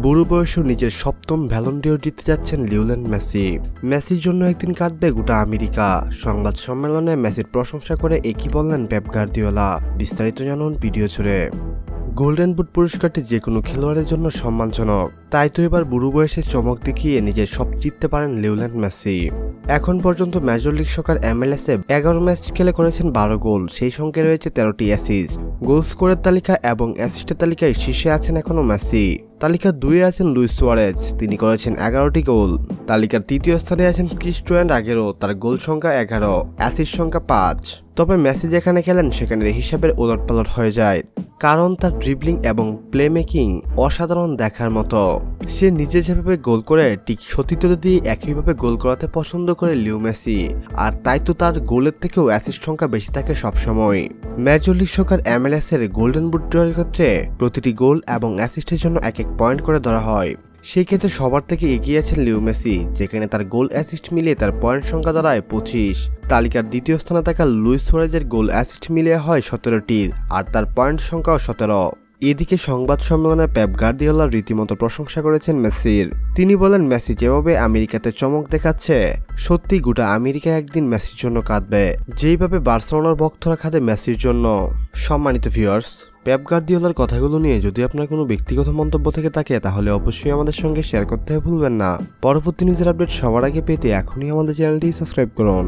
বুড়ো বয়সেও নিজের সপ্তম ব্যালন ডিওর জিততে যাচ্ছেন লিওনেল মেসি। মেসির জন্য একদিন কাটবে গোটা আমেরিকা। সংবাদ সম্মেলনে মেসির প্রশংসা করে একই বললেন পেপ গার্দিওলা। বিস্তারিত জানুন ভিডিও জুড়ে। গোল্ডেন বুট পুরস্কারটি যে কোনো খেলোয়াড়ের জন্য সম্মানজনক, তাই তো এবার বুড়ো বয়সে চমক দেখিয়ে নিজের সব জিততে পারেন লিওনেল মেসি। এখন পর্যন্ত মেজর লিগ সকার MLS-এ 11 ম্যাচ খেলে করেছেন 12 গোল, সেই সঙ্গে রয়েছে 13টি অ্যাসিস্ট। গোল স্কোরের তালিকা এবং অ্যাসিস্টের তালিকায় শীর্ষে আছেন এখনও মেসি। তালিকার 2-এ আছেন লুইস সুয়ারেজ, তিনি করেছেন 11টি গোল। তালিকার 3য় স্থানে আছেন ক্রিস্টিয়ানো রোনালদো, তার গোল সংখ্যা 11, অ্যাসিস্ট সংখ্যা 5। তবে মেসি যেখানে খেলেন সেখানে হিসাবের ওলটপালট হয়ে যায়, কারণ তার ড্রিবলিং এবং প্লেমেকিং অসাধারণ দেখার মতো। সে নিজে যেভাবে গোল করে ঠিক সতীর্থ দিয়ে একইভাবে গোল করাতে পছন্দ করে লিও মেসি, আর তাই তো তার গোলের থেকেও অ্যাসিস্ট সংখ্যা বেশি থাকে সবসময়। মেজর লিগ সকার MLS-এর গোল্ডেন বুট ড্রয়ের ক্ষেত্রে প্রতিটি গোল এবং অ্যাসিস্টের জন্য এক পয়েন্ট করে ধরা হয়। সেই ক্ষেত্রে সবার থেকে এগিয়ে আছেন লিও মেসি, যেখানে তার গোল অ্যাসিস্ট মিলিয়ে তার পয়েন্ট সংখ্যা দাঁড়ায় 25। তালিকার 2য় স্থানে থাকা লুইস সুয়ারেজের গোল অ্যাসিস্ট মিলিয়ে হয় 17টি, আর তার পয়েন্ট সংখ্যাও 17। এদিকে সংবাদ সম্মেলনে পেপ গার্দিওলা রীতিমতো প্রশংসা করেছেন মেসির। তিনি বলেন, মেসি যেভাবে আমেরিকাতে চমক দেখাচ্ছে, সত্যি গোটা আমেরিকা একদিন মেসির জন্য কাঁদবে, যেইভাবে বার্সেলোনার ভক্তরা কাঁদে মেসির জন্য। সম্মানিত ভিউয়ার্স, পেপ গার্দিওলার কথাগুলো নিয়ে যদি আপনার কোনো ব্যক্তিগত মন্তব্য থেকে থাকে তাহলে অবশ্যই আমাদের সঙ্গে শেয়ার করতে ভুলবেন না। পরবর্তী নিউজের আপডেট সবার আগে পেতে এখনই আমাদের চ্যানেলটি সাবস্ক্রাইব করুন।